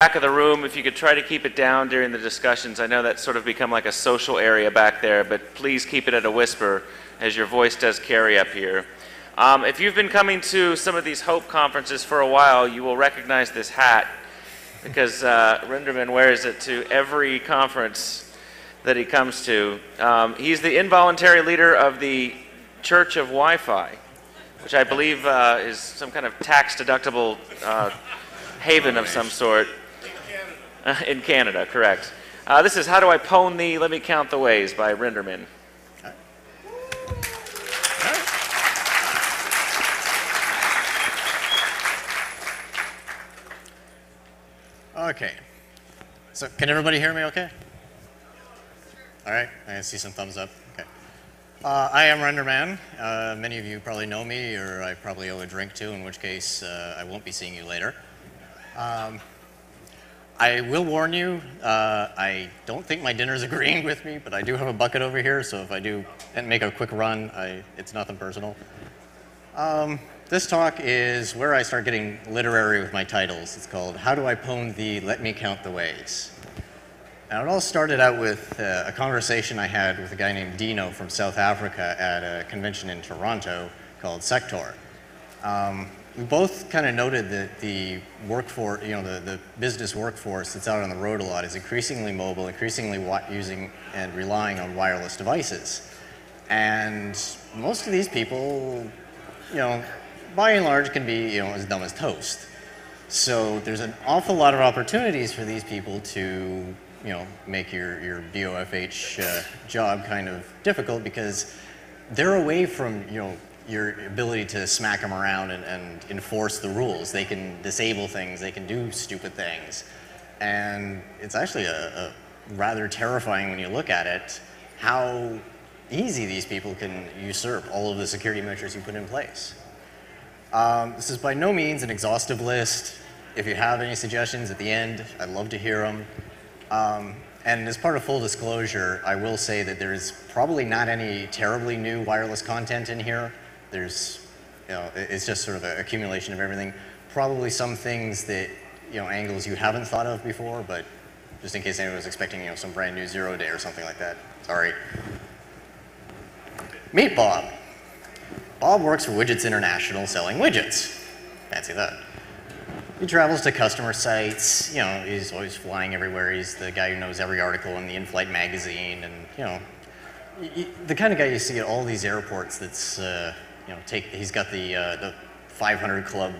Back of the room, if you could try to keep it down during the discussions. I know that's sort of become like a social area back there, but please keep it at a whisper as your voice does carry up here. If you've been coming to some of these Hope conferences for a while, you will recognize this hat because Rinderman wears it to every conference that he comes to. He's the involuntary leader of the Church of Wi-Fi, which I believe is some kind of tax-deductible haven of some sort. In Canada, correct. This is How Do I Pwn Thee, Let Me Count the Ways by Rinderman. Okay. So can everybody hear me okay? All right, I see some thumbs up. Okay. I am Renderman. Many of you probably know me, or I probably owe a drink to, in which case I won't be seeing you later. I will warn you, I don't think my dinner's agreeing with me, but I do have a bucket over here, so if I do make a quick run, it's nothing personal. This talk is where I start getting literary with my titles. It's called How Do I Pwn Thee, Let Me Count the Ways. Now, it all started out with a conversation I had with a guy named Dino from South Africa at a convention in Toronto called Sector. We both kind of noted that the workforce, the business workforce that's out on the road a lot is increasingly mobile, increasingly using and relying on wireless devices. And most of these people, by and large can be, as dumb as toast. So there's an awful lot of opportunities for these people to, make your BOFH job kind of difficult because they're away from, your ability to smack them around and enforce the rules. They can disable things, they can do stupid things. And it's actually a rather terrifying when you look at it, how easy these people can usurp all of the security measures you put in place. This is by no means an exhaustive list. If you have any suggestions at the end, I'd love to hear them. And as part of full disclosure, I will say that there is probably not any terribly new wireless content in here. There's, it's just sort of an accumulation of everything. Probably some things that, angles you haven't thought of before, but just in case anyone was expecting, some brand new 0 day or something like that. Sorry. Meet Bob. Bob works for Widgets International selling widgets. Fancy that. He travels to customer sites, he's always flying everywhere. He's the guy who knows every article in the in-flight magazine and, the kind of guy you see at all these airports that's, he's got the 500 club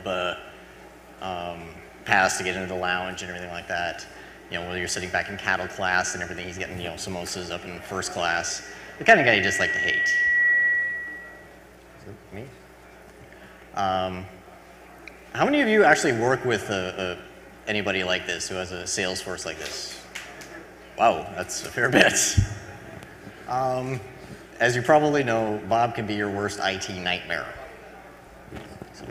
pass to get into the lounge and everything like that. Whether you're sitting back in cattle class and everything, he's getting, samosas up in first class. The kind of guy you just like to hate. Is it me? How many of you actually work with anybody like this who has a sales force like this? Wow, that's a fair bit. As you probably know, Bob can be your worst IT nightmare. So,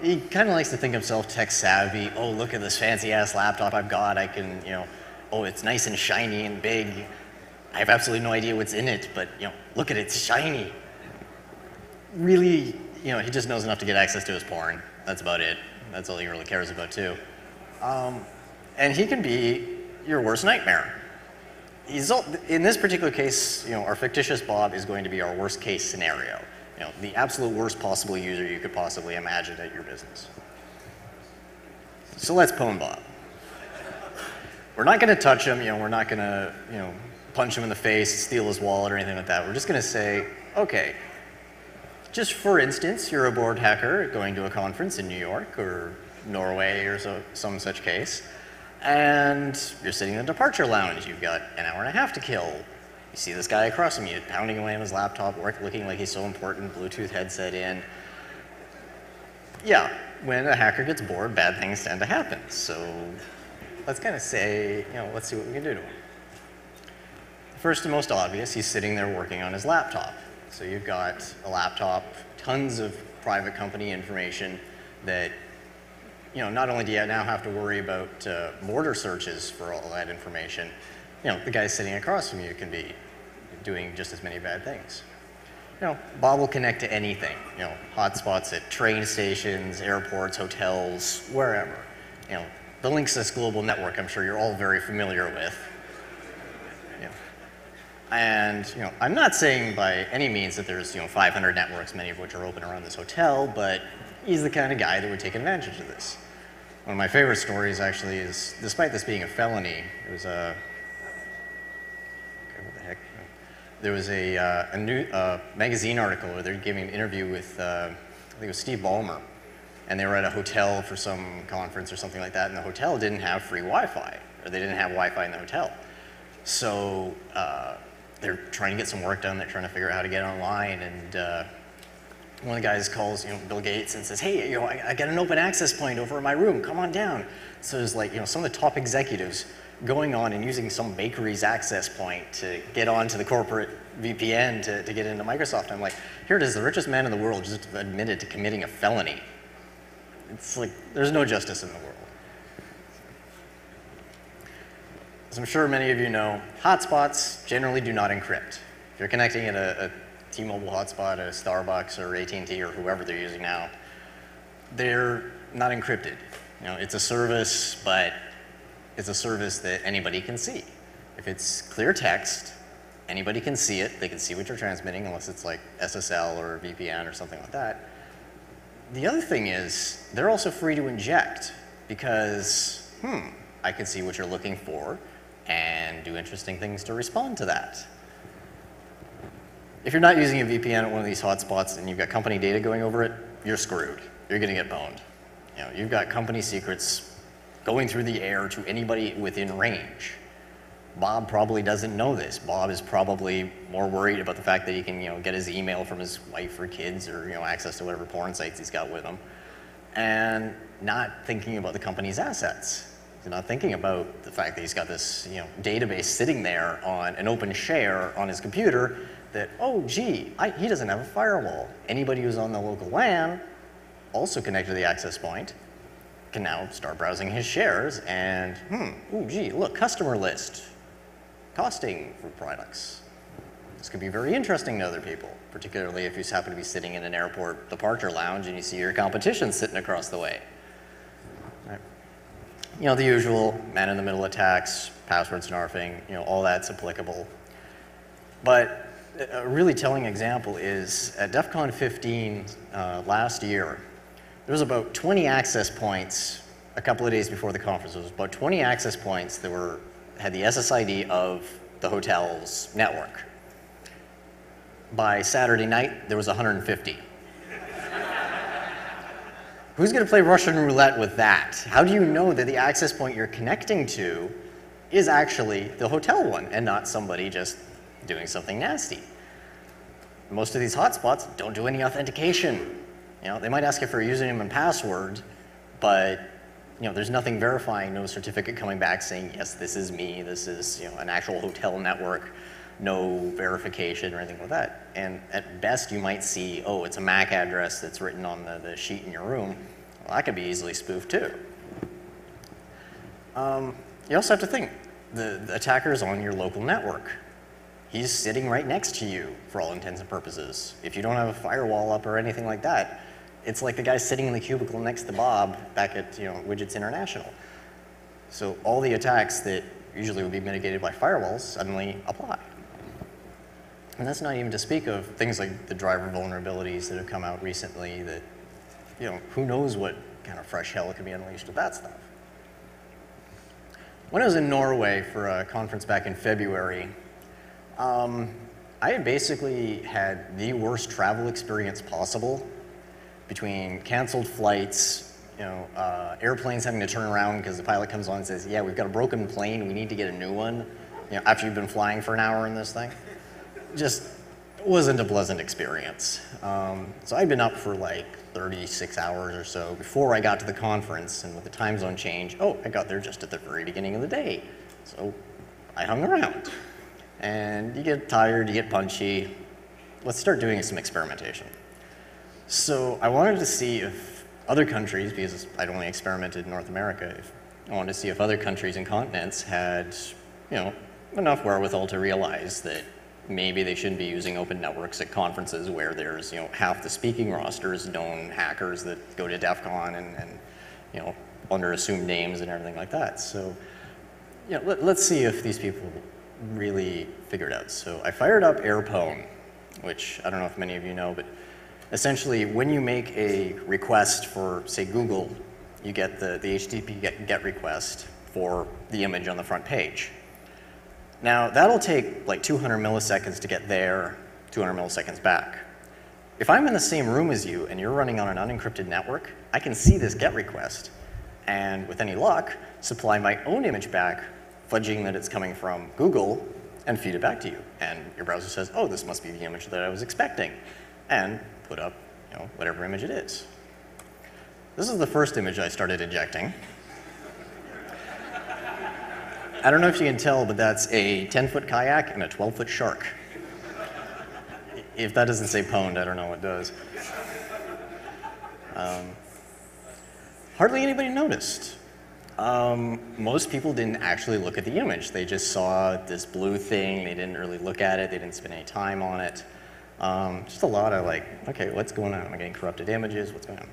he kind of likes to think himself tech savvy. Oh, look at this fancy ass laptop I've got. I can, oh, it's nice and shiny and big. I have absolutely no idea what's in it, but, look at it, it's shiny. Really, he just knows enough to get access to his porn. That's about it. That's all he really cares about, too. And he can be your worst nightmare. In this particular case, our fictitious Bob is going to be our worst case scenario. The absolute worst possible user you could possibly imagine at your business. So let's pwn Bob. We're not going to touch him. We're not going to, punch him in the face, steal his wallet or anything like that. We're just going to say, okay, just for instance, you're a bored hacker going to a conference in New York or Norway or some such case. And you're sitting in the departure lounge. You've got an hour and a half to kill. You see this guy across from you pounding away on his laptop, looking like he's so important, Bluetooth headset in. Yeah, when a hacker gets bored, bad things tend to happen. So let's kind of say, let's see what we can do to him. First and most obvious, he's sitting there working on his laptop. So you've got a laptop, tons of private company information that not only do you now have to worry about border searches for all that information, the guy sitting across from you can be doing just as many bad things. Bob will connect to anything, hotspots at train stations, airports, hotels, wherever. the Linksys global network, I'm sure you're all very familiar with. Yeah. And I'm not saying by any means that there's 500 networks, many of which are open around this hotel, but he's the kind of guy that would take advantage of this. One of my favorite stories actually is, despite this being a felony, it was a there was a new magazine article where they're giving an interview with, I think it was Steve Ballmer, and they were at a hotel for some conference or something like that, and the hotel didn't have free Wi-Fi, or they didn't have Wi-Fi in the hotel. So they're trying to get some work done, they're trying to figure out how to get online, and one of the guys calls Bill Gates and says, hey, I got an open access point over in my room, come on down. So there's like some of the top executives going on and using some bakery's access point to get onto the corporate VPN to get into Microsoft. I'm like, here it is, the richest man in the world just admitted to committing a felony. It's like, there's no justice in the world. As I'm sure many of you know, hotspots generally do not encrypt. If you're connecting at a T-Mobile hotspot, a Starbucks or AT&T or whoever they're using now, they're not encrypted. It's a service, but it's a service that anybody can see. If it's clear text, anybody can see it. They can see what you're transmitting, unless it's like SSL or VPN or something like that. The other thing is, they're also free to inject, because, I can see what you're looking for and do interesting things to respond to that. If you're not using a VPN at one of these hotspots and you've got company data going over it, you're screwed. You're gonna get boned. You've got company secrets going through the air to anybody within range. Bob probably doesn't know this. Bob is probably more worried about the fact that he can, get his email from his wife or kids, or access to whatever porn sites he's got with him, and not thinking about the company's assets. He's not thinking about the fact that he's got this, database sitting there on an open share on his computer that, oh, gee, he doesn't have a firewall. Anybody who's on the local LAN, also connected to the access point, can now start browsing his shares and, ooh, gee, look, customer list, costing for products. This could be very interesting to other people, particularly if you happen to be sitting in an airport departure lounge and you see your competition sitting across the way. Right. The usual man-in-the-middle attacks, password snarfing, all that's applicable. But a really telling example is at DEF CON 15 last year, there was about 20 access points a couple of days before the conference. There was about 20 access points that had the SSID of the hotel's network. By Saturday night, there was 150. Who's going to play Russian roulette with that? How do you know that the access point you're connecting to is actually the hotel one and not somebody just doing something nasty? Most of these hotspots don't do any authentication. They might ask you for a username and password, but there's nothing verifying, no certificate coming back saying, yes, this is me, this is an actual hotel network, no verification or anything like that. And at best, you might see, oh, it's a MAC address that's written on the sheet in your room. Well, that could be easily spoofed too. You also have to think, the attacker is on your local network. He's sitting right next to you for all intents and purposes. If you don't have a firewall up or anything like that, it's like the guy sitting in the cubicle next to Bob back at Widgets International. So all the attacks that usually would be mitigated by firewalls suddenly apply. And that's not even to speak of things like the driver vulnerabilities that have come out recently that, who knows what kind of fresh hell could be unleashed with that stuff. When I was in Norway for a conference back in February, I had basically had the worst travel experience possible, between canceled flights, airplanes having to turn around because the pilot comes on and says, yeah, we've got a broken plane, we need to get a new one, after you've been flying for an hour in this thing. Just wasn't a pleasant experience. So I'd been up for like 36 hours or so before I got to the conference, and with the time zone change, I got there just at the very beginning of the day. So I hung around. And you get tired, you get punchy. Let's start doing some experimentation. So I wanted to see if other countries, because I'd only experimented in North America, I wanted to see if other countries and continents had, enough wherewithal to realize that maybe they shouldn't be using open networks at conferences where there's, half the speaking rosters known hackers that go to DEF CON and under assumed names and everything like that. So, you know, let's see if these people really figure it out. So I fired up AirPwn, which I don't know if many of you know, but essentially when you make a request for, say, Google, you get the HTTP GET request for the image on the front page. Now, that'll take like 200 milliseconds to get there, 200 milliseconds back. If I'm in the same room as you and you're running on an unencrypted network, I can see this GET request, and with any luck, supply my own image back, fudging that it's coming from Google, and feed it back to you. And your browser says, oh, this must be the image that I was expecting, and put up, you know, whatever image it is. This is the first image I started injecting. I don't know if you can tell, but that's a 10-foot kayak and a 12-foot shark. If that doesn't say pwned, I don't know what does. Hardly anybody noticed. Most people didn't actually look at the image. They just saw this blue thing. They didn't really look at it. They didn't spend any time on it. Just a lot of like, okay, what's going on? Am I getting corrupted images? What's going on?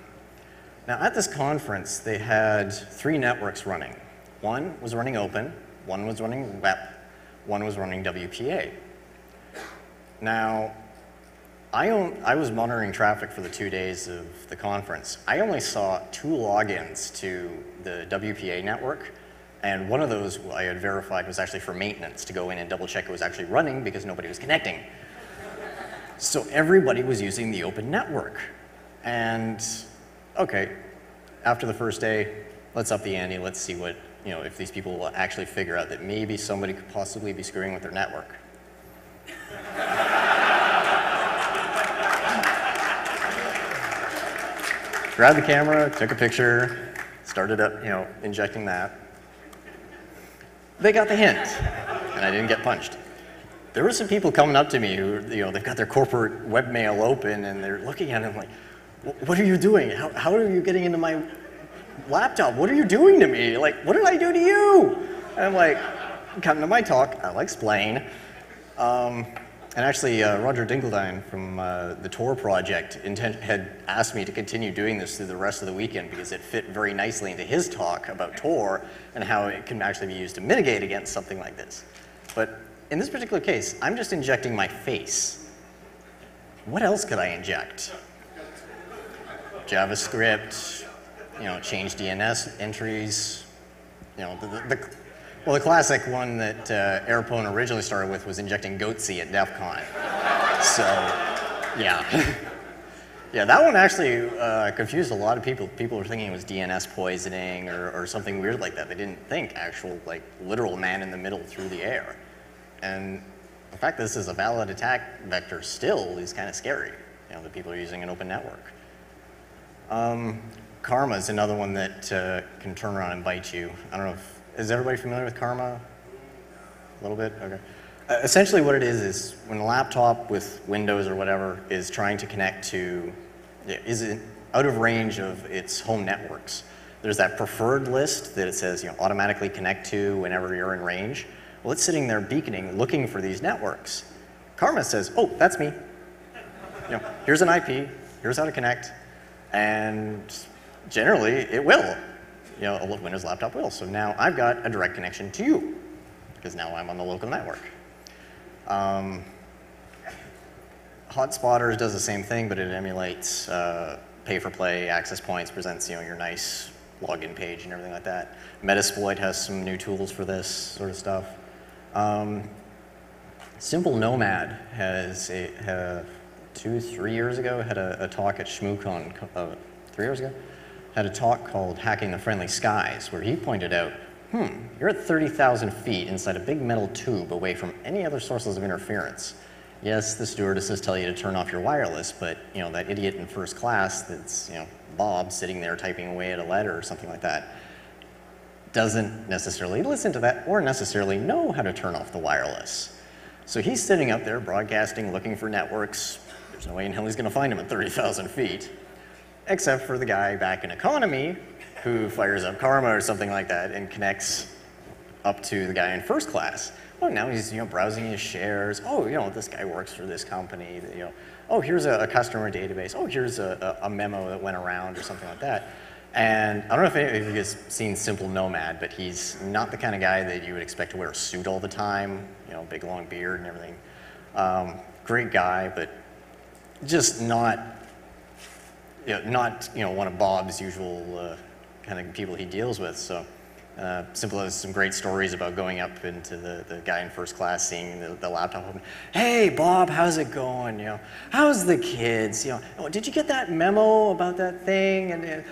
Now, at this conference, they had 3 networks running. One was running open, one was running WEP, one was running WPA. Now, I was monitoring traffic for the 2 days of the conference. I only saw 2 logins to the WPA network, and one of those I had verified was actually for maintenance, to go in and double check it was actually running because nobody was connecting. So everybody was using the open network. And okay, after the first day, let's up the ante, let's see what, you know, if these people will actually figure out that maybe somebody could possibly be screwing with their network. Grabbed the camera, took a picture, started up, you know, injecting that. They got the hint, and I didn't get punched. There were some people coming up to me who, you know, they've got their corporate webmail open and they're looking at it like, what are you doing? How are you getting into my laptop? What are you doing to me? Like, what did I do to you? And I'm like, come to my talk, I'll explain. And actually, Roger Dinkeldine from the Tor project had asked me to continue doing this through the rest of the weekend because it fit very nicely into his talk about Tor and how it can actually be used to mitigate against something like this. But in this particular case, I'm just injecting my face. What else could I inject? JavaScript, you know, change DNS entries, you know, well, the classic one that AirPwn originally started with was injecting Goatsy at DEF CON. So, yeah. Yeah, that one actually confused a lot of people. People were thinking it was DNS poisoning or something weird like that. They didn't think actual, like, literal man in the middle through the air. And the fact that this is a valid attack vector still is kind of scary, you know, that people are using an open network. Karma is another one that can turn around and bite you. I don't know if, is everybody familiar with Karma? A little bit? Okay. Essentially what it is when a laptop with Windows or whatever is trying to connect to, is out of range of its home networks. There's that preferred list that it says, you know, automatically connect to whenever you're in range. Well, it's sitting there beaconing, looking for these networks. Karma says, oh, that's me. You know, here's an IP, here's how to connect, and generally it will. You know, a Windows laptop will. So now I've got a direct connection to you, because now I'm on the local network. Hotspotters does the same thing, but it emulates pay-for-play access points, presents, you know, your nice login page and everything like that. Metasploit has some new tools for this sort of stuff. Simple Nomad has 3 years ago had a talk at ShmooCon 3 years ago. Had a talk called Hacking the Friendly Skies, where he pointed out, you're at 30,000 feet inside a big metal tube away from any other sources of interference. Yes, the stewardesses tell you to turn off your wireless, but you know, that idiot in first class that's, you know, Bob sitting there typing away at a letter or something like that, doesn't necessarily listen to that or necessarily know how to turn off the wireless. So he's sitting up there broadcasting, looking for networks. There's no way in hell he's gonna find them at 30,000 feet. Except for the guy back in economy who fires up Karma or something like that and connects up to the guy in first class. Oh, now he's, you know, browsing his shares. Oh, you know, this guy works for this company. You know, oh, here's a customer database. Oh, here's a memo that went around or something like that. And I don't know if any of you guys seen Simple Nomad, but he's not the kind of guy that you would expect to wear a suit all the time, you know, big long beard and everything. Great guy, but just not one of Bob's usual kind of people he deals with. So Simple has some great stories about going up into the guy in first class, seeing the laptop open. Hey, Bob, how's it going? You know, how's the kids? You know, oh, did you get that memo about that thing? And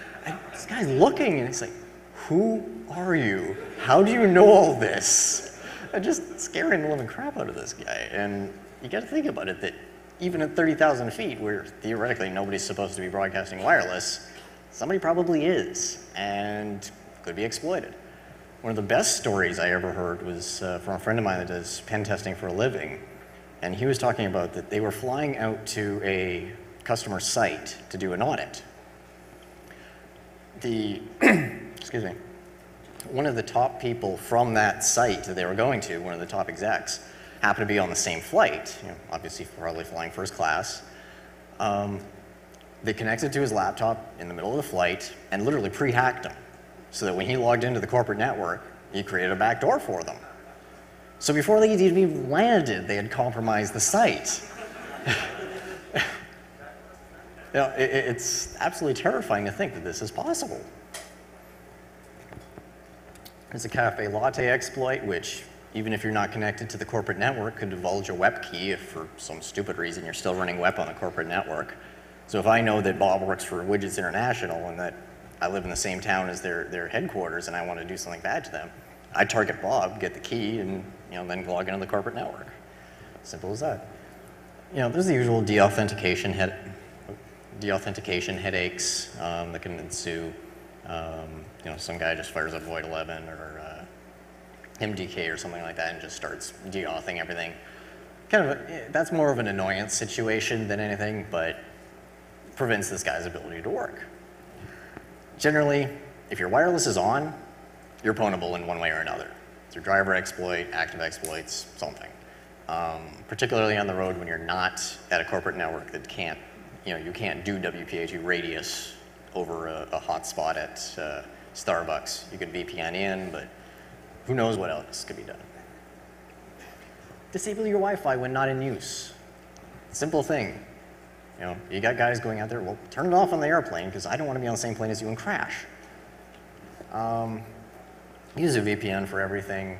this guy's looking, and he's like, who are you? How do you know all this? I'm just scaring the living crap out of this guy. And you got to think about it that even at 30,000 feet, where theoretically nobody's supposed to be broadcasting wireless, somebody probably is, and could be exploited. One of the best stories I ever heard was from a friend of mine that does pen testing for a living, and he was talking about that they were flying out to a customer site to do an audit. Excuse me, one of the top people from that site that they were going to, one of the top execs, happened to be on the same flight, you know, obviously probably flying first class. They connected to his laptop in the middle of the flight and literally pre-hacked him, so that when he logged into the corporate network, he created a backdoor for them. So before they even landed, they had compromised the site. You know, it's absolutely terrifying to think that this is possible. There's a cafe latte exploit, which, even if you're not connected to the corporate network, could divulge a WEP key if for some stupid reason you're still running WEP on the corporate network. So if I know that Bob works for Widgets International and that I live in the same town as their headquarters and I want to do something bad to them, I target Bob, get the key, and then log into the corporate network. Simple as that. You know, there's the usual deauthentication headaches that can ensue. You know, some guy just fires up Void 11 or MDK or something like that and just starts deauthing everything. That's more of an annoyance situation than anything, but prevents this guy's ability to work. Generally, if your wireless is on, you're pwnable in one way or another. Through driver exploit, active exploits, something. Particularly on the road when you're not at a corporate network that can't, you can't do WPA2 radius over a hotspot at Starbucks. You could VPN in, but who knows what else could be done. Disable your Wi-Fi when not in use. Simple thing. You got guys going out there, well, turn it off on the airplane because I don't want to be on the same plane as you and crash. Use a VPN for everything.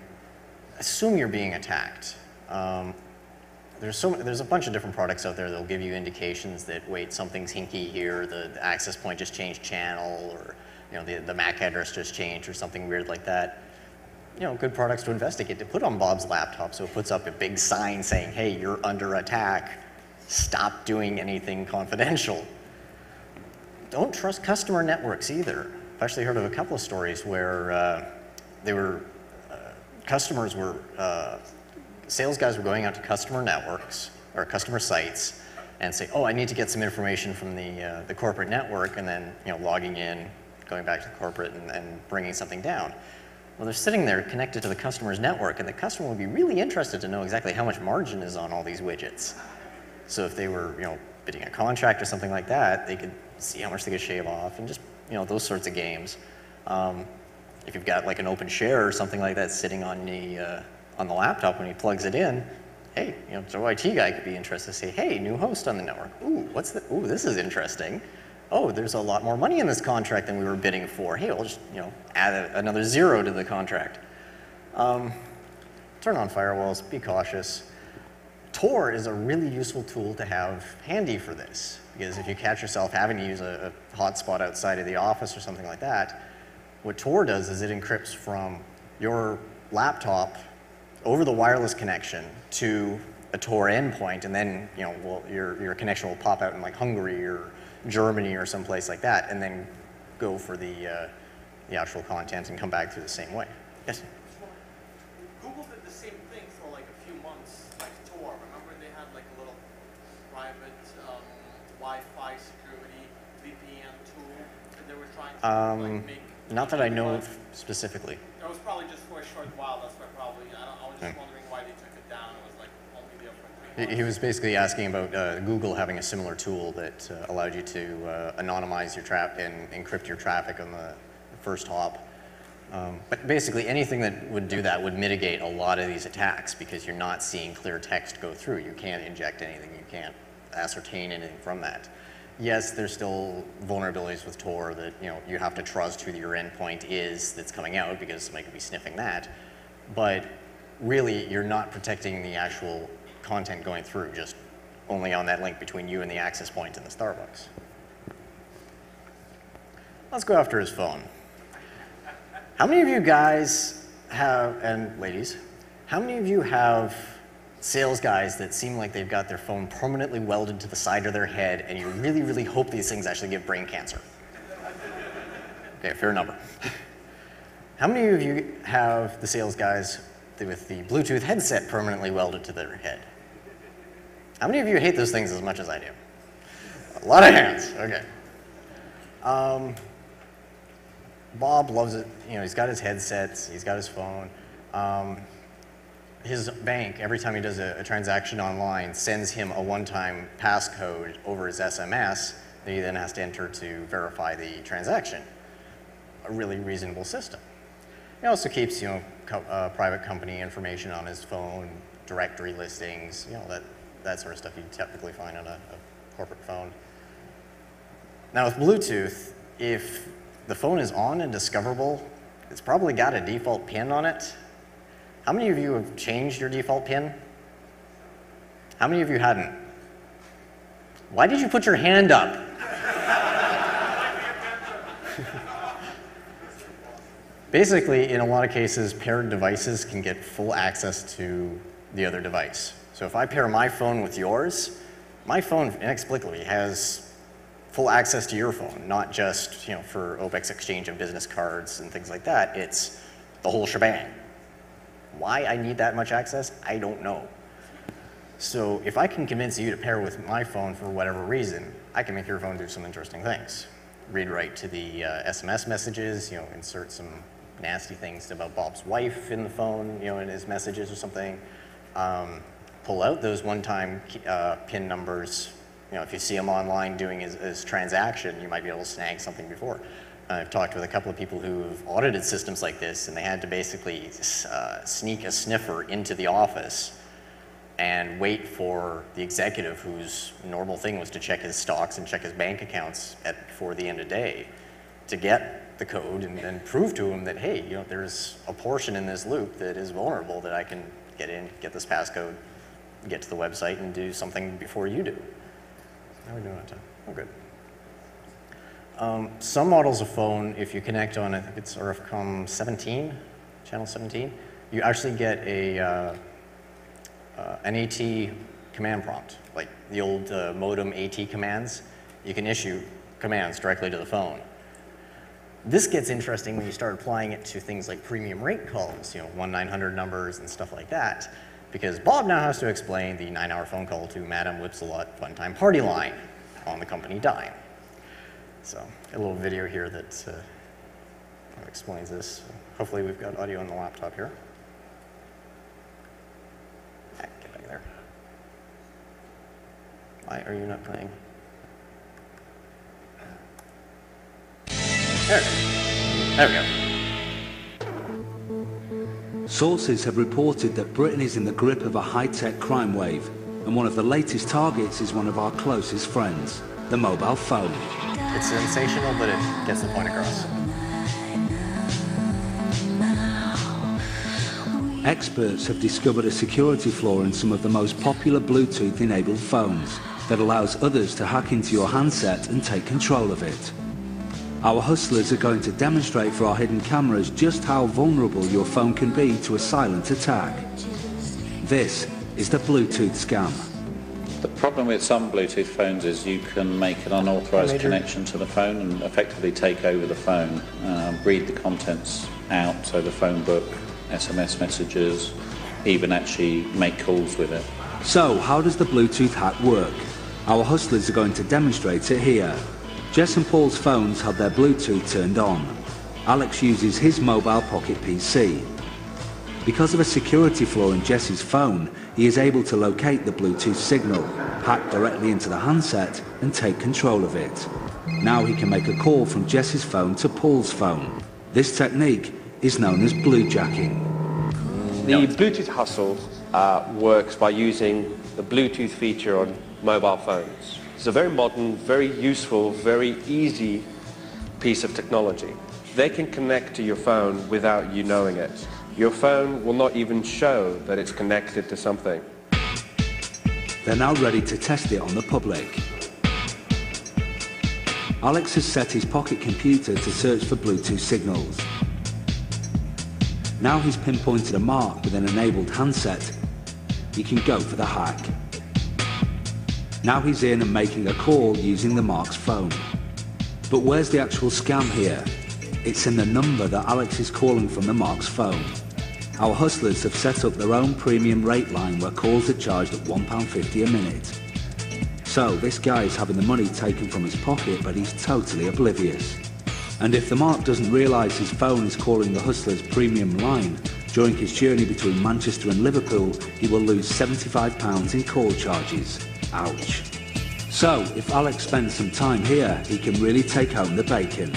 Assume you're being attacked. There's a bunch of different products out there that'll give you indications that, wait, something's hinky here, the access point just changed channel, or the MAC address just changed, or something weird like that. Good products to investigate, to put on Bob's laptop so it puts up a big sign saying, hey, you're under attack. Stop doing anything confidential. Don't trust customer networks either. I've actually heard of a couple of stories where sales guys were going out to customer networks or customer sites and say, oh, I need to get some information from the corporate network, and then logging in, going back to the corporate and bringing something down. Well, they're sitting there connected to the customer's network, and the customer would be really interested to know exactly how much margin is on all these widgets. So if they were, bidding a contract or something like that, they could see how much they could shave off, and just, those sorts of games. If you've got like an open share or something like that sitting on the laptop when he plugs it in, hey, Joe IT guy could be interested to say, hey, new host on the network. Ooh, ooh, this is interesting. Oh, there's a lot more money in this contract than we were bidding for. Hey, we'll just, add another 0 to the contract. Turn on firewalls, be cautious. Tor is a really useful tool to have handy for this, because if you catch yourself having to use a hotspot outside of the office or something like that, what Tor does is it encrypts from your laptop over the wireless connection to a Tor endpoint, and then your connection will pop out in like Hungary or Germany or someplace like that, and then go for the actual content and come back through the same way. Yes? Google did the same thing for like a few months, like Tor. Remember they had like a little private Wi-Fi security VPN tool that they were trying to make. Not that I know of specifically. It was probably just for a short while. That's why probably I was just wondering why they took it down. It was like only there for 3 He was basically asking about Google having a similar tool that allowed you to anonymize your and encrypt your traffic on the first hop. But basically anything that would do that would mitigate a lot of these attacks because you're not seeing clear text go through. You can't inject anything. You can't ascertain anything from that. Yes, there's still vulnerabilities with Tor that you have to trust who your endpoint is that's coming out because somebody could be sniffing that. But really, you're not protecting the actual content going through, just only on that link between you and the access point in the Starbucks. Let's go after his phone. How many of you guys have, and ladies, how many of you have sales guys that seem like they've got their phone permanently welded to the side of their head and you really, really hope these things actually give brain cancer? Okay, fair number. How many of you have the sales guys with the Bluetooth headset permanently welded to their head? How many of you hate those things as much as I do? A lot of hands, okay. Bob loves it. He's got his headsets, he's got his phone. His bank, every time he does a transaction online, sends him a one-time passcode over his SMS that he then has to enter to verify the transaction. A really reasonable system. He also keeps, private company information on his phone, directory listings, that sort of stuff you typically find on a corporate phone. Now with Bluetooth, if the phone is on and discoverable, it's probably got a default PIN on it. How many of you have changed your default PIN? How many of you hadn't? Why did you put your hand up? Basically, in a lot of cases, paired devices can get full access to the other device. So if I pair my phone with yours, my phone inexplicably has full access to your phone, not just for OPEX exchange of business cards and things like that. It's the whole shebang. Why I need that much access, I don't know. So if I can convince you to pair with my phone for whatever reason, I can make your phone do some interesting things. Read write to the SMS messages, insert some nasty things about Bob's wife in the phone, in his messages or something. Pull out those one-time PIN numbers. If you see him online doing his transaction, you might be able to snag something before. I've talked with a couple of people who've audited systems like this, and they had to basically sneak a sniffer into the office and wait for the executive whose normal thing was to check his stocks and check his bank accounts before the end of the day to get the code and prove to him that, hey, there's a portion in this loop that is vulnerable that I can get in, get this passcode, get to the website, and do something before you do. How are we doing on time? Oh, good. Some models of phone, if you connect on, I think it's RFCOM 17, channel 17, you actually get an AT command prompt, like the old modem AT commands. You can issue commands directly to the phone. This gets interesting when you start applying it to things like premium rate calls, 1-900 numbers and stuff like that, because Bob now has to explain the 9-hour phone call to Madam Whipsalot Fun-Time Party line on the company dime. So, a little video here that explains this. Hopefully we've got audio on the laptop here. Get back there. Why are you not playing? There we go. Sources have reported that Britain is in the grip of a high-tech crime wave, and one of the latest targets is one of our closest friends, the mobile phone. It's sensational, but it gets the point across. Experts have discovered a security flaw in some of the most popular Bluetooth-enabled phones that allows others to hack into your handset and take control of it. Our hustlers are going to demonstrate for our hidden cameras just how vulnerable your phone can be to a silent attack. This is the Bluetooth scam. The problem with some Bluetooth phones is you can make an unauthorized connection to the phone and effectively take over the phone, read the contents out, so the phone book, SMS messages, even actually make calls with it. So, how does the Bluetooth hack work? Our hustlers are going to demonstrate it here. Jess and Paul's phones have their Bluetooth turned on. Alex uses his mobile pocket PC. Because of a security flaw in Jesse's phone, he is able to locate the Bluetooth signal, hack directly into the handset, and take control of it. Now he can make a call from Jesse's phone to Paul's phone. This technique is known as bluejacking. The Bluetooth hustle works by using the Bluetooth feature on mobile phones. It's a very modern, very useful, very easy piece of technology. They can connect to your phone without you knowing it. Your phone will not even show that it's connected to something. They're now ready to test it on the public. Alex has set his pocket computer to search for Bluetooth signals. Now he's pinpointed a mark with an enabled handset, he can go for the hack. Now he's in and making a call using the mark's phone. But where's the actual scam here? It's in the number that Alex is calling from the mark's phone. Our hustlers have set up their own premium rate line where calls are charged at £1.50 a minute. So this guy is having the money taken from his pocket, but he's totally oblivious. And if the mark doesn't realise his phone is calling the hustler's premium line, during his journey between Manchester and Liverpool, he will lose £75 in call charges. Ouch. So, if Alex spends some time here, he can really take home the bacon.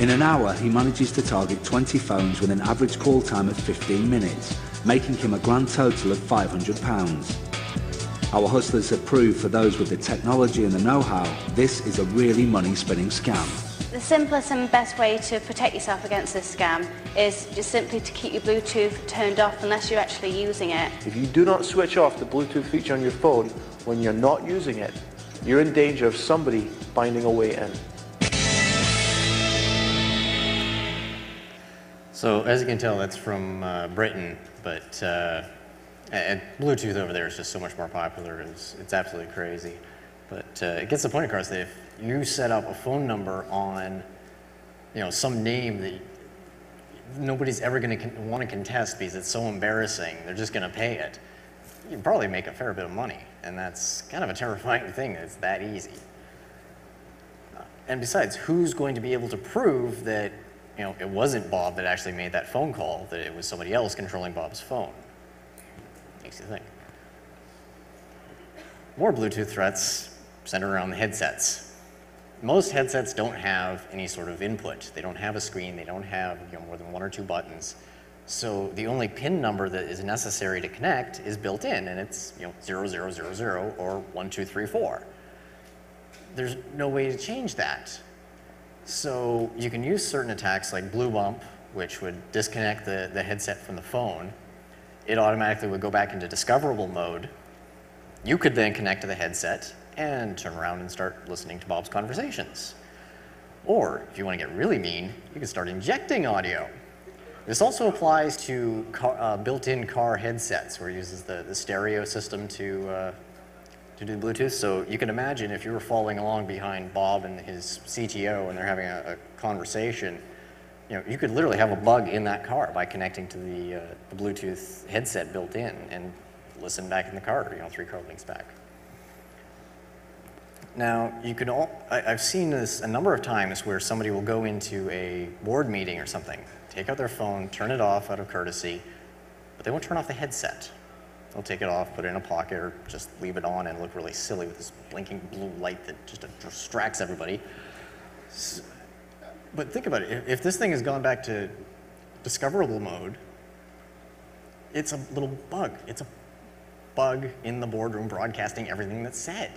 In an hour, he manages to target 20 phones with an average call time of 15 minutes, making him a grand total of £500. Our hustlers have proved for those with the technology and the know-how, this is a really money-spinning scam. The simplest and best way to protect yourself against this scam is just simply to keep your Bluetooth turned off unless you're actually using it. If you do not switch off the Bluetooth feature on your phone when you're not using it, you're in danger of somebody finding a way in. So as you can tell, that's from Britain, but and Bluetooth over there is just so much more popular. It's absolutely crazy. But it gets the point across that if you set up a phone number on, some name that nobody's ever going to want to contest because it's so embarrassing, they're just going to pay it, you can probably make a fair bit of money. And that's kind of a terrifying thing that it's that easy. And besides, who's going to be able to prove that it wasn't Bob that actually made that phone call, that it was somebody else controlling Bob's phone? Makes you think. More Bluetooth threats centered around the headsets. Most headsets don't have any sort of input. They don't have a screen. They don't have more than one or two buttons. So the only PIN number that is necessary to connect is built in, and it's 0000 or 1234. There's no way to change that. So you can use certain attacks like Blue Bump, which would disconnect the headset from the phone. It automatically would go back into discoverable mode. You could then connect to the headset and turn around and start listening to Bob's conversations. Or, if you want to get really mean, you can start injecting audio. This also applies to built-in car headsets, where it uses the stereo system to do the Bluetooth. So you can imagine if you were following along behind Bob and his CTO and they're having a conversation, you could literally have a bug in that car by connecting to the Bluetooth headset built in and listen back in the car, 3 car links back. Now, I've seen this a number of times where somebody will go into a board meeting or something, take out their phone, turn it off out of courtesy, but they won't turn off the headset. They'll take it off, put it in a pocket, or just leave it on and look really silly with this blinking blue light that just distracts everybody. But think about it, if this thing has gone back to discoverable mode, it's a little bug. It's a bug in the boardroom broadcasting everything that's said.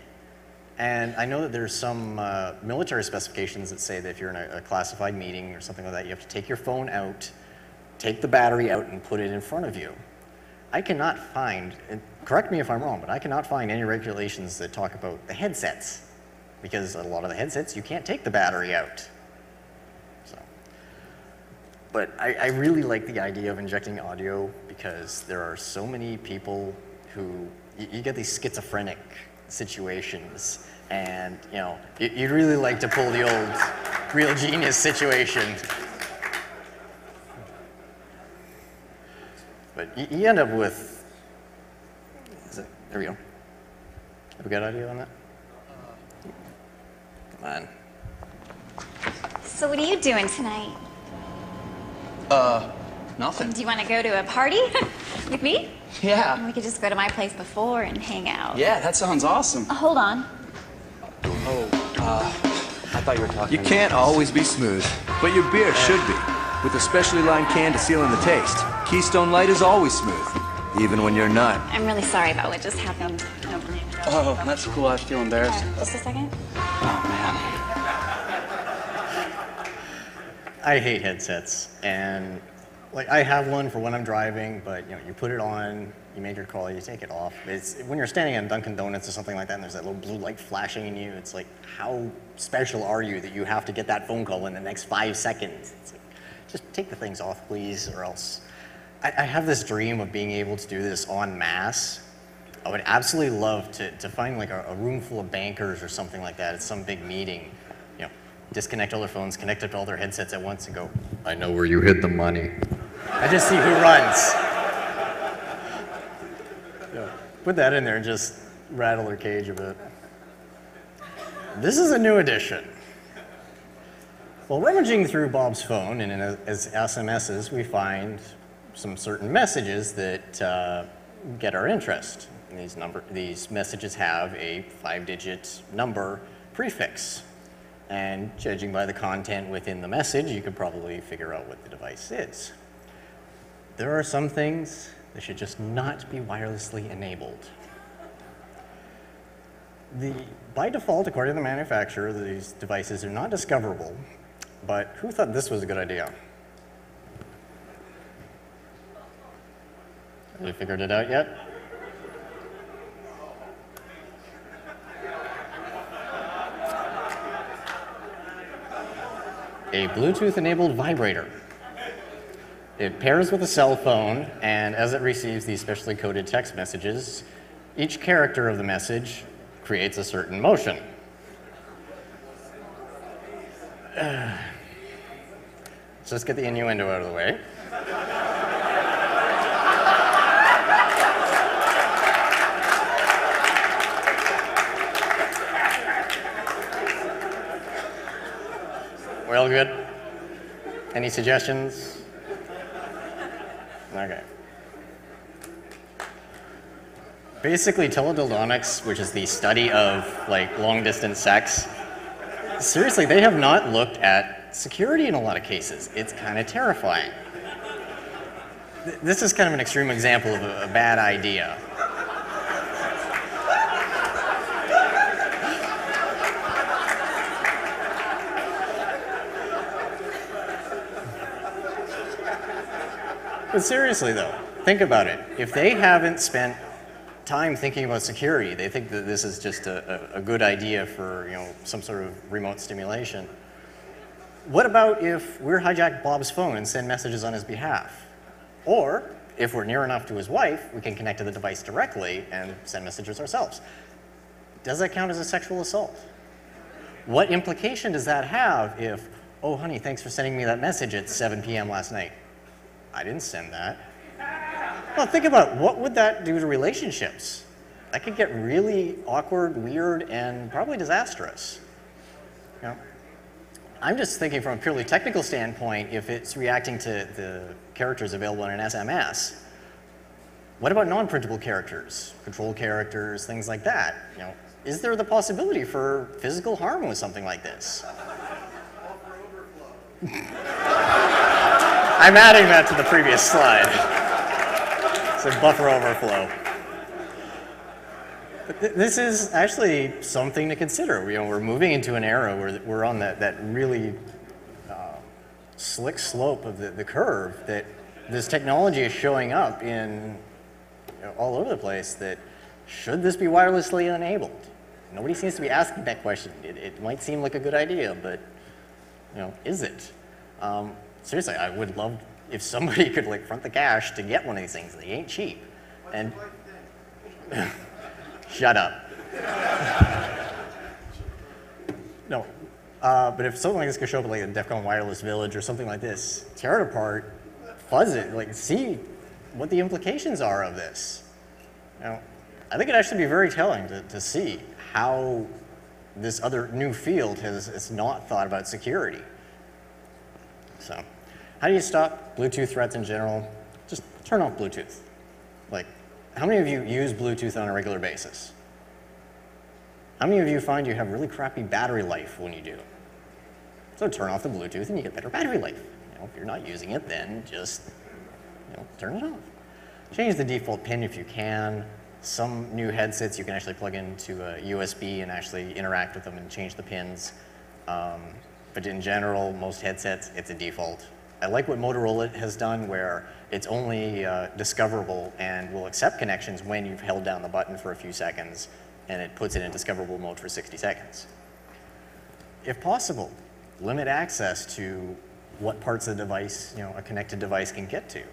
And I know that there's some military specifications that say that if you're in a classified meeting or something like that, you have to take your phone out, take the battery out, and put it in front of you. I cannot find, and correct me if I'm wrong, but I cannot find any regulations that talk about the headsets, because a lot of the headsets, you can't take the battery out. So, but I really like the idea of injecting audio, because there are so many people who, you get these schizophrenic situations, and you'd really like to pull the old real genius situation. But you end up with, there we go. Have a good idea on that? Come on. So what are you doing tonight? Nothing. Do you want to go to a party with me? Yeah. We could just go to my place before and hang out. Yeah, that sounds awesome. Hold on. I thought you were talking. You can't always be smooth, but your beer should be. With a specially lined can to seal in the taste, Keystone Light is always smooth, even when you're not. I'm really sorry about what just happened. Oh, that's cool. I feel embarrassed. Just a second. Oh, man. I hate headsets, and like I have one for when I'm driving, but you know, you put it on, you make your call, you take it off. It's when you're standing in Dunkin' Donuts or something like that, and there's that little blue light flashing in you. It's like, how special are you that you have to get that phone call in the next 5 seconds? It's like, just take the things off, please, or else. I have this dream of being able to do this en masse. I would absolutely love to find like a room full of bankers or something like that at some big meeting. You know, disconnect all their phones, connect up to all their headsets at once and go, I know where you hid the money. I just see who runs. Yeah, put that in there and just rattle their cage a bit. This is a new addition. While rummaging through Bob's phone and in his SMSs, we find some certain messages that get our interest. And these messages have a 5-digit number prefix. And judging by the content within the message, you could probably figure out what the device is. There are some things that should just not be wirelessly enabled. By default, according to the manufacturer, these devices are not discoverable, but who thought this was a good idea? Have you figured it out yet? A Bluetooth-enabled vibrator. It pairs with a cell phone, and as it receives these specially coded text messages, each character of the message creates a certain motion. Let's just get the innuendo out of the way. We all good? Any suggestions? Okay. Basically, teledildonics, which is the study of like long-distance sex, seriously, they have not looked at security in a lot of cases. It's kind of terrifying. This is kind of an extreme example of a bad idea. But seriously though, think about it. If they haven't spent time thinking about security, they think that this is just a good idea for, you know, some sort of remote stimulation. What about if we're hijack Bob's phone and send messages on his behalf? Or if we're near enough to his wife, we can connect to the device directly and send messages ourselves. Does that count as a sexual assault? What implication does that have if, oh honey, thanks for sending me that message at 7 p.m. last night? I didn't send that. Well, think about it. What would that do to relationships? That could get really awkward, weird, and probably disastrous. You know? I'm just thinking from a purely technical standpoint, if it's reacting to the characters available in an SMS, what about non-printable characters, control characters, things like that? You know, is there the possibility for physical harm with something like this? I'm adding that to the previous slide. So buffer overflow. But this is actually something to consider. You know, we're moving into an era where we're on that really slick slope of the curve that this technology is showing up in, you know, all over the place. That should this be wirelessly enabled? Nobody seems to be asking that question. It might seem like a good idea, but you know, is it? Seriously, I would love if somebody could like front the cash to get one of these things. They ain't cheap. And shut up. No, but if something like this could show up at like a DEF CON Wireless Village or something like this, tear it apart, fuzz it, like see what the implications are of this. You know, I think it'd actually be very telling to see how this other new field has not thought about security. So, how do you stop Bluetooth threats in general? Just turn off Bluetooth. Like, how many of you use Bluetooth on a regular basis? How many of you find you have really crappy battery life when you do? So turn off the Bluetooth and you get better battery life. You know, if you're not using it, then just turn it off. Change the default pin if you can. Some new headsets you can actually plug into a USB and actually interact with them and change the pins. But in general, most headsets, it's a default. I like what Motorola has done where it's only discoverable and will accept connections when you've held down the button for a few seconds, and it puts it in discoverable mode for 60 seconds. If possible, limit access to what parts of the device, a connected device can get to.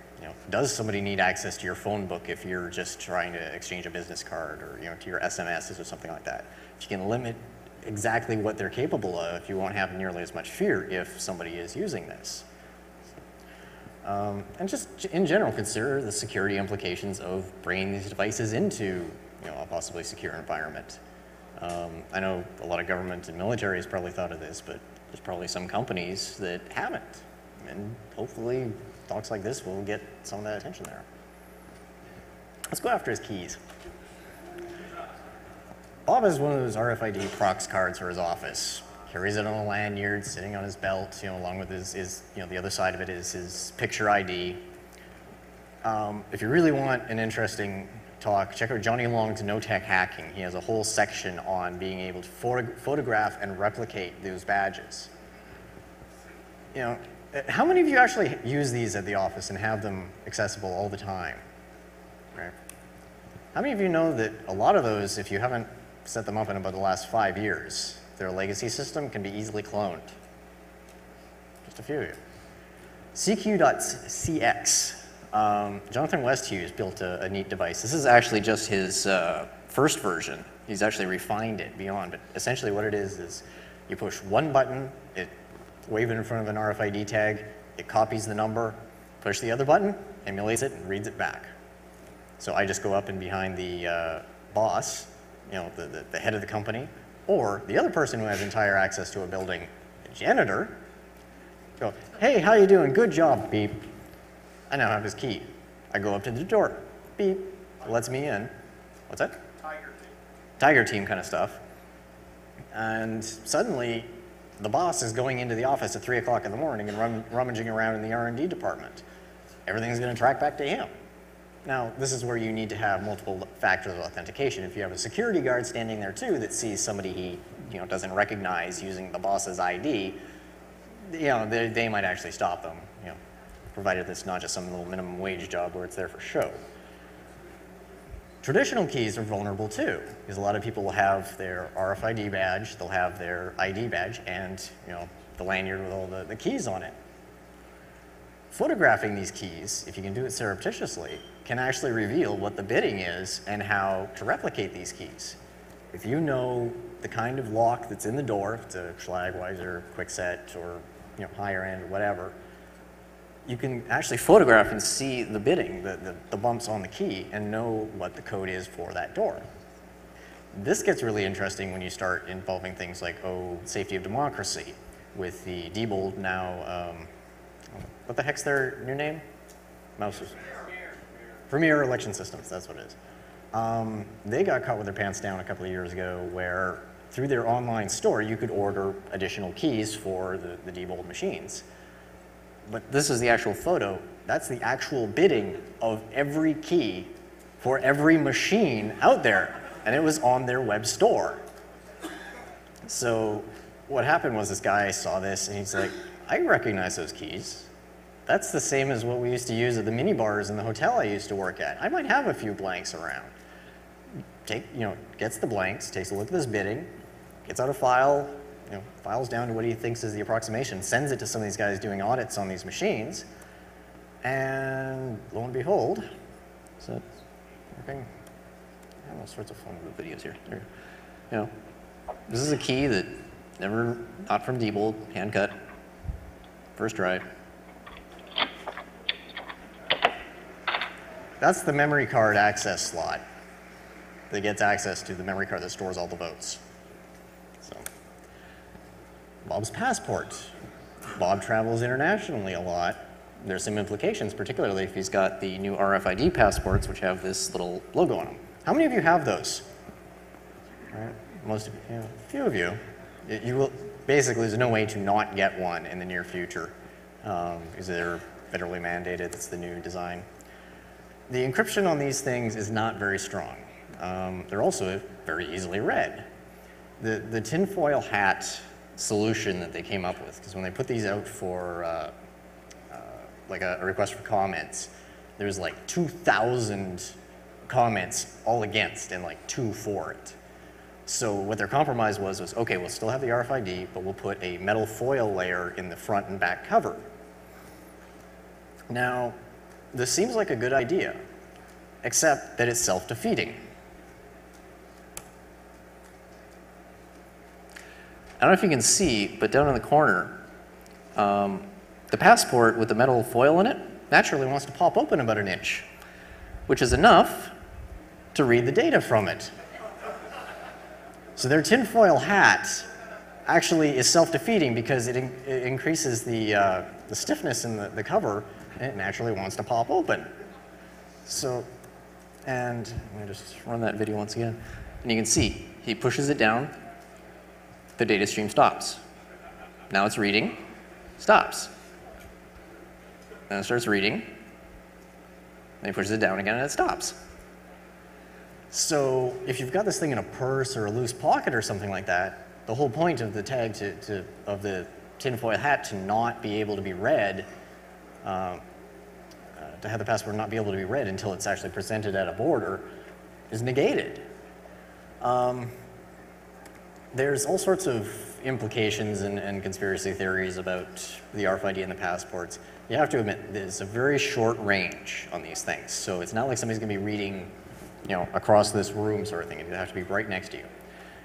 Does somebody need access to your phone book if you're just trying to exchange a business card, or to your SMSs or something like that? If you can limit exactly what they're capable of, you won't have nearly as much fear if somebody is using this. And just in general, consider the security implications of bringing these devices into a possibly secure environment. I know a lot of government and military has probably thought of this, but there's probably some companies that haven't. And hopefully talks like this will get some of that attention there. Let's go after his keys. Bob has one of those RFID prox cards for his office. Carries it on a lanyard, sitting on his belt, along with his the other side of it is his picture ID. If you really want an interesting talk, check out Johnny Long's No Tech Hacking. He has a whole section on being able to photograph and replicate those badges. How many of you actually use these at the office and have them accessible all the time? Right? How many of you know that a lot of those, if you haven't set them up in about the last 5 years, their legacy system can be easily cloned? Just a few of you. CQ.cx. Jonathan Westhughes built a neat device. This is actually just his first version. He's actually refined it beyond, but essentially what it is you push one button, wave it in front of an RFID tag, it copies the number, push the other button, emulates it, and reads it back. So I just go up and behind the boss, the head of the company, or the other person who has entire access to a building, the janitor, go, hey, how you doing? Good job, beep. I now have his key. I go up to the door, beep, it lets me in. What's that? Tiger team kind of stuff. And suddenly, the boss is going into the office at 3 o'clock in the morning and rummaging around in the R&D department. Everything's going to track back to him. Now, this is where you need to have multiple factors of authentication. If you have a security guard standing there too that sees somebody he doesn't recognize using the boss's ID, they might actually stop them, provided it's not just some little minimum wage job where it's there for show. Traditional keys are vulnerable too, because a lot of people will have their RFID badge, they'll have their ID badge, and the lanyard with all the keys on it. Photographing these keys, if you can do it surreptitiously, can actually reveal what the bidding is and how to replicate these keys. If you know the kind of lock that's in the door, if it's a Schlagweiser, Kwikset, or higher end, or whatever, you can actually photograph and see the bidding, the bumps on the key, and know what the code is for that door. This gets really interesting when you start involving things like, safety of democracy, with the Diebold now, what the heck's their new name? Premier Election Systems, that's what it is. They got caught with their pants down a couple of years ago where through their online store you could order additional keys for the Diebold machines. But this is the actual photo. That's the actual bidding of every key for every machine out there. And it was on their web store. So what happened was this guy saw this and he's like, I recognize those keys. That's the same as what we used to use at the mini bars in the hotel I used to work at. I might have a few blanks around. Gets the blanks, takes a look at this bidding, gets out a file, files down to what he thinks is the approximation, sends it to some of these guys doing audits on these machines, and lo and behold, is that working? I have all sorts of fun with videos here. This is a key that not from Diebold, hand cut, first try. That's the memory card access slot that gets access to the memory card that stores all the votes. So, Bob's passport. Bob travels internationally a lot. there's some implications, particularly if he's got the new RFID passports, which have this little logo on them. How many of you have those? All right, most of you, a few of you. You will, basically, there's no way to not get one in the near future because they're federally mandated. It's the new design. The encryption on these things is not very strong. They're also very easily read. The tinfoil hat solution that they came up with, because when they put these out for like a request for comments, there's like 2,000 comments all against and like 2 for it. So what their compromise was, okay, we'll still have the RFID, but we'll put a metal foil layer in the front and back cover. Now, this seems like a good idea, except that it's self-defeating. I don't know if you can see, but down in the corner, the passport with the metal foil in it naturally wants to pop open about 1 inch, which is enough to read the data from it. So their tinfoil hat actually is self-defeating because it increases the stiffness in the cover, and it naturally wants to pop open. So, and let me just run that video once again. And you can see, he pushes it down, the data stream stops. Now it's reading, stops. Then it starts reading, then he pushes it down again and it stops. So if you've got this thing in a purse or a loose pocket or something like that, the whole point of the tag of the tinfoil hat to not be able to be read, to have the passport not be able to be read until it's actually presented at a border, is negated. There's all sorts of implications and conspiracy theories about the RFID and the passports. You have to admit, there's a very short range on these things. So it's not like somebody's gonna be reading, you know, across this room sort of thing. It have to be right next to you.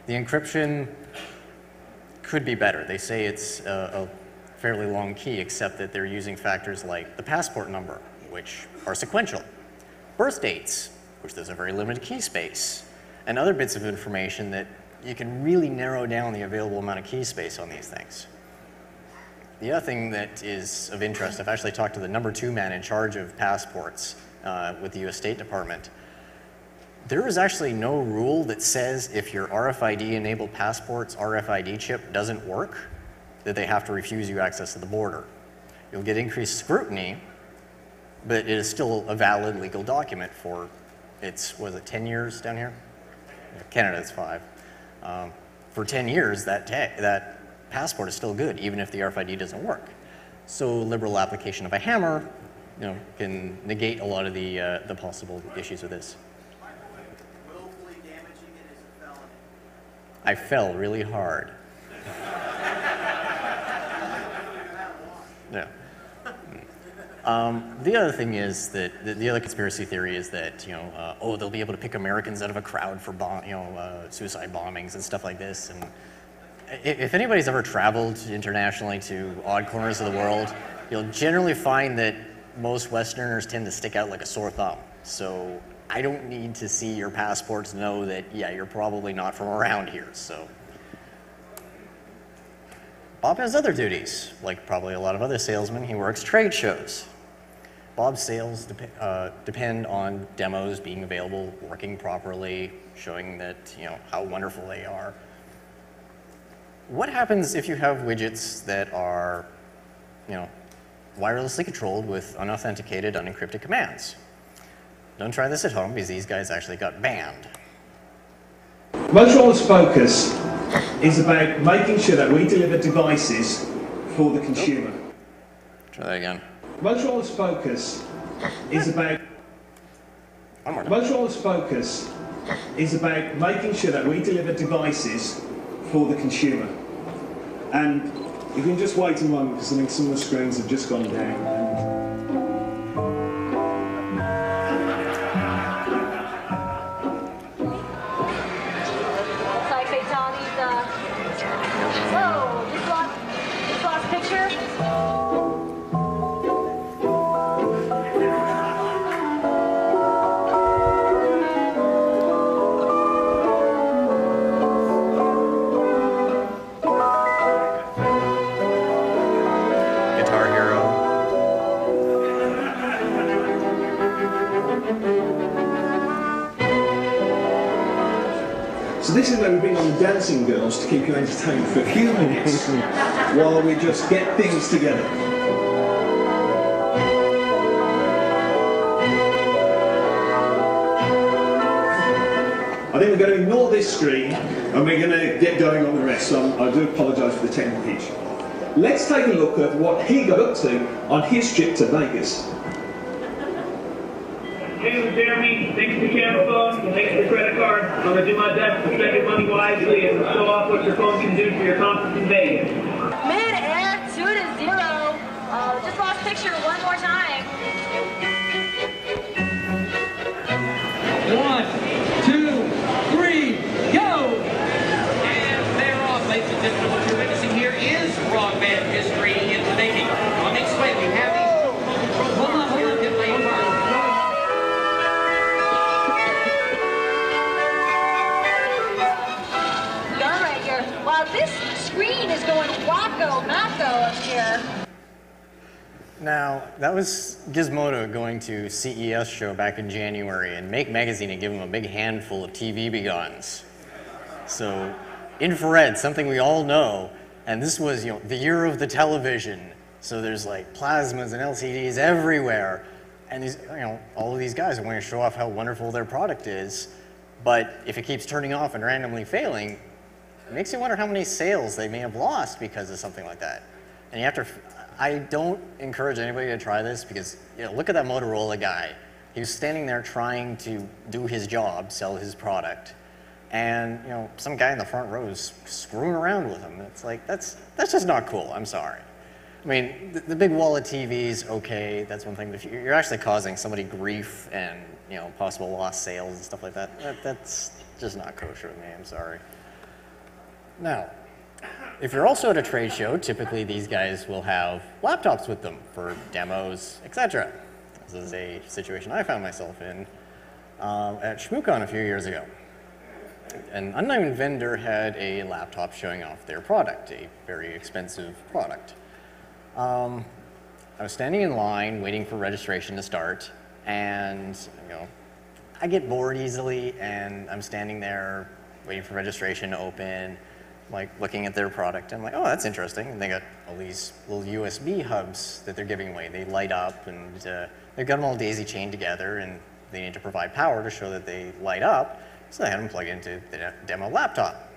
The encryption could be better. They say it's a fairly long key, except that they're using factors like the passport number, which are sequential, birth dates, which there's a very limited key space, and other bits of information that you can really narrow down the available amount of key space on these things. The other thing that is of interest, I've actually talked to the #2 man in charge of passports with the US State Department. There is actually no rule that says if your RFID-enabled passport's RFID chip doesn't work, that they have to refuse you access to the border. You'll get increased scrutiny, but it is still a valid legal document for, was it 10 years down here? Canada, it's 5. For 10 years, that passport is still good, even if the RFID doesn't work. So liberal application of a hammer, you know, can negate a lot of the possible issues with this. Willfully damaging it is a felony. I fell really hard. Yeah. The other thing is that the other conspiracy theory is that, you know, oh, they'll be able to pick Americans out of a crowd for suicide bombings and stuff like this. And if anybody's ever traveled internationally to odd corners of the world, you'll generally find that most Westerners tend to stick out like a sore thumb. So I don't need to see your passport to know that, yeah, you're probably not from around here. So Bob has other duties, like probably a lot of other salesmen. He works trade shows. Bob's sales depend on demos being available, working properly, showing that, you know, how wonderful they are. What happens if you have widgets that are, you know, wirelessly controlled with unauthenticated, unencrypted commands? Don't try this at home because these guys actually got banned. Motorola's focus is about making sure that we deliver devices for the consumer. Try that again. Motorola's focus is about Motorola's focus is about making sure that we deliver devices for the consumer. And you can just wait a moment because I think some of the screens have just gone down. Guitar Hero. this is where we bring on the dancing girls to keep you entertained for a few minutes while we just get things together. I think we're going to ignore this screen and we're going to get going on the rest, so I do apologise for the technical hitch. Let's take a look at what he got up to on his trip to Vegas. Hey, Jeremy, thanks for the camera phone, thanks for the credit card. I'm going to do my best to spend your money wisely and show off what your phone can do for your conference in Vegas. Mid-air, 2 to 0. Just lost picture one more time. 1, 2, 3, go! And they're off, ladies and gentlemen. What you're witnessing here is rock band history in the making. Let me explain. We have these. Hold on, get my part. Wow, this screen is going wacko-macko up here. Now, that was Gizmodo going to CES show back in January, and Make Magazine had given him a big handful of TV begons. So, infrared, something we all know, and this was, the year of the television. So there's like plasmas and LCDs everywhere, and these, all of these guys are wanting to show off how wonderful their product is, but if it keeps turning off and randomly failing, it makes you wonder how many sales they may have lost because of something like that. And you have to, I don't encourage anybody to try this because, look at that Motorola guy. He was standing there trying to do his job, sell his product, and some guy in the front row is screwing around with him. It's like, that's just not cool, I'm sorry. I mean, the big wall of TVs, okay, that's one thing, but if you're actually causing somebody grief and, possible lost sales and stuff like that, that's just not kosher with me, I'm sorry. Now, if you're also at a trade show, typically these guys will have laptops with them for demos, etc. This is a situation I found myself in at ShmooCon a few years ago. An unnamed vendor had a laptop showing off their product, a very expensive product. I was standing in line waiting for registration to start, and I get bored easily, and I'm standing there waiting for registration to open, like looking at their product. I'm like, oh, that's interesting. And they got all these little USB hubs that they're giving away. They light up, and they've got them all daisy chained together, and they need to provide power to show that they light up. So I had them plug into the demo laptop.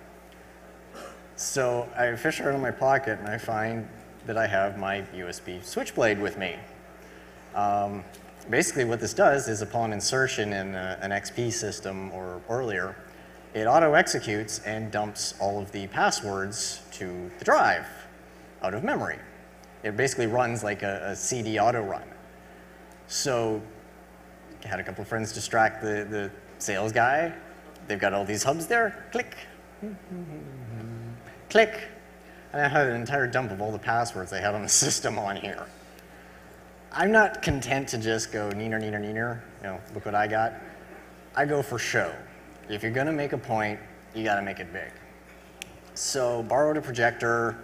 So I fish around in my pocket, and I find that I have my USB switchblade with me. Basically what this does is upon insertion in an XP system or earlier, it auto-executes and dumps all of the passwords to the drive out of memory. It basically runs like a CD auto-run. So I had a couple of friends distract the sales guy. They've got all these hubs there. Click. Click. And I had an entire dump of all the passwords they had on the system on here. I'm not content to just go neener, neener, neener. Look what I got. I go for show. If you're gonna make a point, you gotta make it big. So borrowed a projector,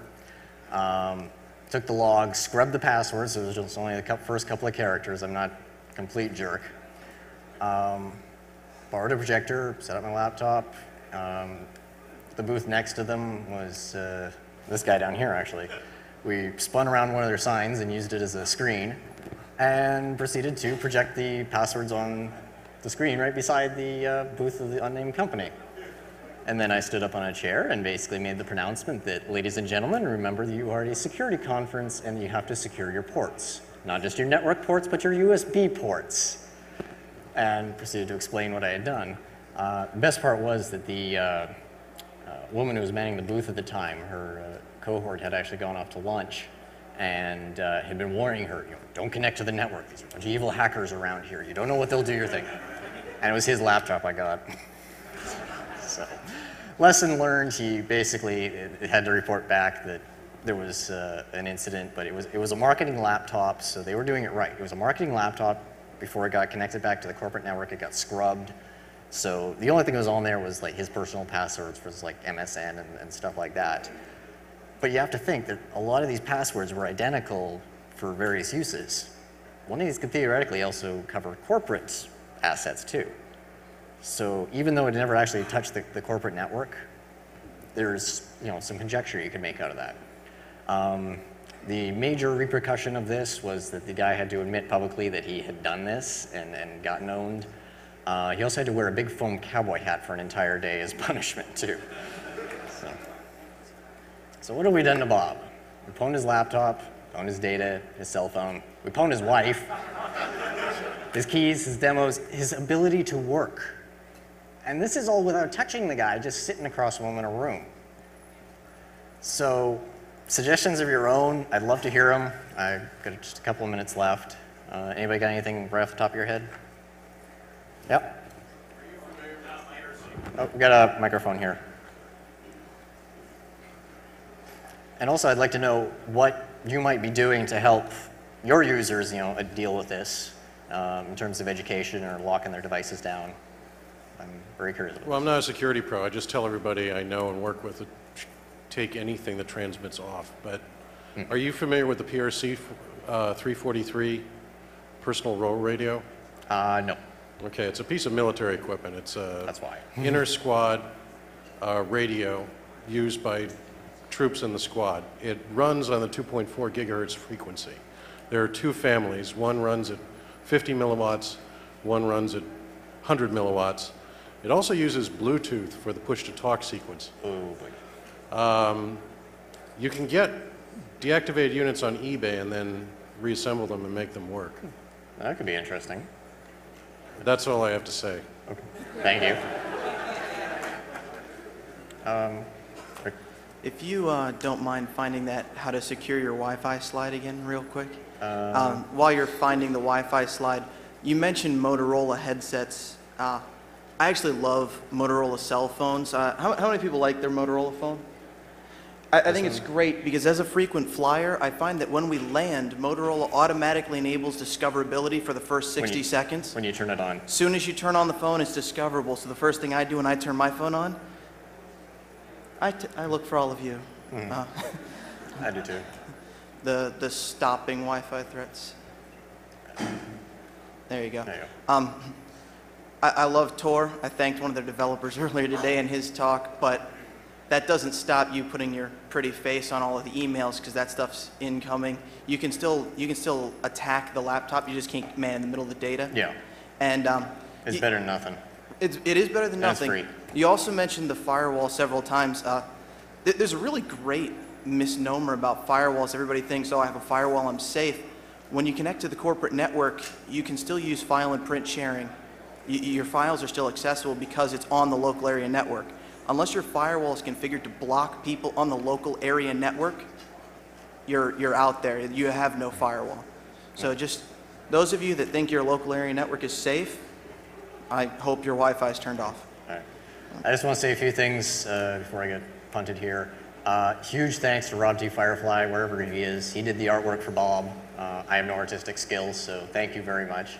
took the log, scrubbed the passwords, so it was just only the first couple of characters. I'm not a complete jerk. Borrowed a projector, set up my laptop. The booth next to them was this guy down here, actually. We spun around one of their signs and used it as a screen, and proceeded to project the passwords on the screen right beside the booth of the unnamed company. And then I stood up on a chair and basically made the pronouncement that, ladies and gentlemen, remember that you are at a security conference and you have to secure your ports. Not just your network ports, but your USB ports. And proceeded to explain what I had done. The best part was that the woman who was manning the booth at the time, her cohort had actually gone off to lunch and had been warning her, don't connect to the network. There's a bunch of evil hackers around here. You don't know what they'll do, you're thinking. And it was his laptop I got. So, lesson learned, he basically had to report back that there was an incident, but it was a marketing laptop, so they were doing it right. It was a marketing laptop. Before it got connected back to the corporate network, it got scrubbed. So the only thing that was on there was like his personal passwords for like MSN and stuff like that. But you have to think that a lot of these passwords were identical for various uses. One of these could theoretically also cover corporate assets too. So even though it never actually touched the corporate network, there's some conjecture you can make out of that. The major repercussion of this was that the guy had to admit publicly that he had done this and gotten owned. He also had to wear a big foam cowboy hat for an entire day as punishment too. So what have we done to Bob? We pwned his laptop, pwned his data, his cell phone. We pwned his wife, his keys, his demos, his ability to work. And this is all without touching the guy, just sitting across from him in a room. So suggestions of your own, I'd love to hear them. I've got just a couple of minutes left. Anybody got anything right off the top of your head? Yep. Oh, we got a microphone here. And also, I'd like to know what you might be doing to help your users, deal with this in terms of education or locking their devices down. I'm very curious. Well, I'm not a security pro. I just tell everybody I know and work with to take anything that transmits off. But are you familiar with the PRC 343 personal roll radio? No. Okay, it's a piece of military equipment. It's a That's why. inter-squad radio used by troops in the squad. It runs on the 2.4 gigahertz frequency. There are two families. One runs at 50 milliwatts, one runs at 100 milliwatts. It also uses Bluetooth for the push-to-talk sequence. Oh, boy. You can get deactivated units on eBay and then reassemble them and make them work. That could be interesting. That's all I have to say. Okay. Thank you. If you don't mind finding that how to secure your Wi-Fi slide again real quick. While you're finding the Wi-Fi slide, you mentioned Motorola headsets. I actually love Motorola cell phones. How many people like their Motorola phone? I think it's great because as a frequent flyer, I find that when we land, Motorola automatically enables discoverability for the first 60 seconds. When you turn it on. As soon as you turn on the phone, it's discoverable. So the first thing I do when I turn my phone on, I look for all of you. I do too. The stopping Wi-Fi threats. There you go. There you go. I love Tor. I thanked one of their developers earlier today in his talk, but that doesn't stop you putting your pretty face on all of the emails because that stuff's incoming. You can still attack the laptop. You just can't man in the middle of the data. Yeah. And it's better than nothing. It is better than nothing. Free. You also mentioned the firewall several times. There's a really great misnomer about firewalls. Everybody thinks, oh, I have a firewall, I'm safe. When you connect to the corporate network, you can still use file and print sharing. Your files are still accessible because it's on the local area network. Unless your firewall is configured to block people on the local area network, you're out there. You have no firewall. So just those of you that think your local area network is safe, I hope your Wi-Fi is turned off. All right. I just want to say a few things before I get punted here. Huge thanks to Rob T. Firefly, wherever he is. He did the artwork for Bob. I have no artistic skills, so thank you very much.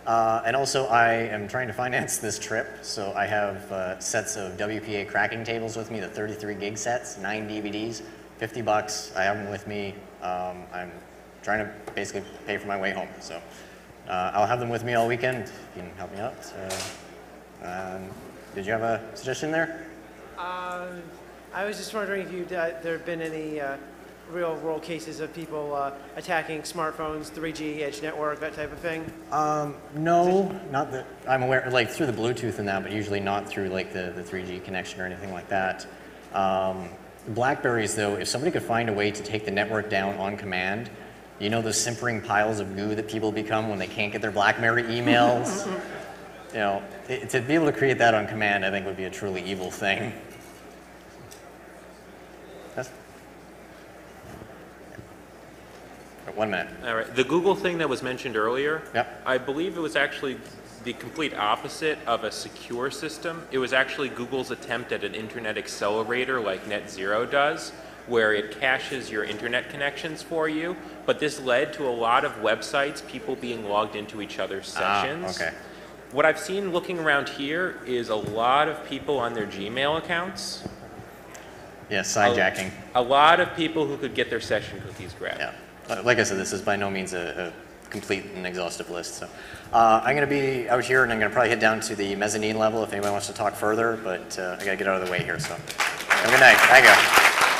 And also, I am trying to finance this trip, so I have sets of WPA cracking tables with me, the 33 gig sets, 9 DVDs, $50. I have them with me. I'm trying to basically pay for my way home, so I'll have them with me all weekend. You can help me out. Did you have a suggestion there? I was just wondering if there have been any real-world cases of people attacking smartphones, 3G, edge network, that type of thing? No, not that I'm aware, like through the Bluetooth and that, but usually not through like the 3G connection or anything like that. Blackberries though, if somebody could find a way to take the network down on command, you know those simpering piles of goo that people become when they can't get their BlackBerry emails? To be able to create that on command, I think would be a truly evil thing. Yes? 1 minute. All right. The Google thing that was mentioned earlier, yep. I believe it was actually the complete opposite of a secure system. It was actually Google's attempt at an internet accelerator like NetZero does, where it caches your internet connections for you. But this led to a lot of websites, people being logged into each other's sessions. Okay. What I've seen looking around here is a lot of people on their Gmail accounts. Yes, hijacking. A lot of people who could get their session cookies grabbed. Yeah. Like I said, this is by no means a complete and exhaustive list. So, I'm going to be out here, and I'm going to probably head down to the mezzanine level if anyone wants to talk further, but I got to get out of the way here. So have a good night. Thank you.